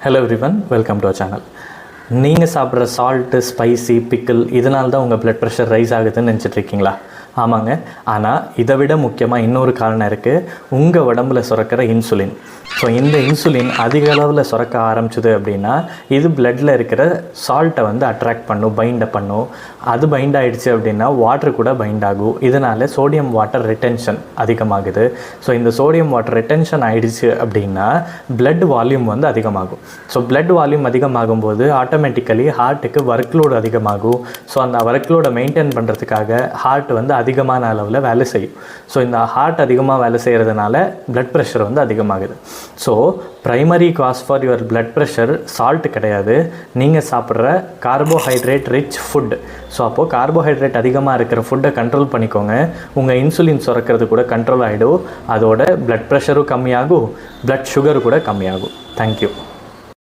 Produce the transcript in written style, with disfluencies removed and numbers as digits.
Hello everyone, welcome to our channel. நீங்கள் சாப்பிட்ற salt, spicy, pickle இதனால தான் உங்கள் பிளட் ப்ரெஷர் ரைஸ் ஆகுதுன்னு நினச்சிட்ருக்கீங்களா? ஆமாங்க. ஆனால் இதை விட முக்கியமாக இன்னொரு காரணம் இருக்குது. உங்கள் உடம்புல சுரக்கிற இன்சுலின். ஸோ இந்த இன்சுலின் அதிக அளவில் சுரக்க ஆரம்பிச்சுது அப்படின்னா இது பிளட்டில் இருக்கிற சால்ட்டை வந்து அட்ராக்ட் பண்ணும், பைண்டை பண்ணும். அது பைண்ட் ஆகிடுச்சு அப்படின்னா வாட்டர் கூட பைண்ட் ஆகும். இதனால் சோடியம் வாட்டர் ரிட்டென்ஷன் அதிகமாகுது. ஸோ இந்த சோடியம் வாட்டர் ரிட்டென்ஷன் ஆகிடுச்சு அப்படின்னா பிளட் வால்யூம் வந்து அதிகமாகும். ஸோ பிளட் வால்யூம் அதிகமாகும்போது ஆட்டோமேட்டிக்கலி ஹார்ட்டுக்கு ஒர்க் லோடு அதிகமாகும். ஸோ அந்த ஒர்க் லோடை மெயின்டைன் பண்ணுறதுக்காக ஹார்ட் வந்து அதிகமான அளவில் வேலை செய்யும். ஸோ இந்த ஹார்ட் அதிகமாக வேலை செய்கிறதுனால பிளட் ப்ரெஷர் வந்து அதிகமாகுது. So primary cause for your blood pressure salt கிடையாது, நீங்கள் சாப்பிட்ற கார்போஹைட்ரேட் ரிச் ஃபுட். ஸோ அப்போது கார்போஹைட்ரேட் அதிகமாக இருக்கிற ஃபுட்டை கண்ட்ரோல் பண்ணிக்கோங்க. உங்கள் இன்சுலின் சுரக்கிறது கூட கண்ட்ரோல் ஆகிடும். அதோட பிளட் ப்ரெஷரும் கம்மியாகும், பிளட் சுகர் கூட கம்மியாகும். தேங்க்யூ.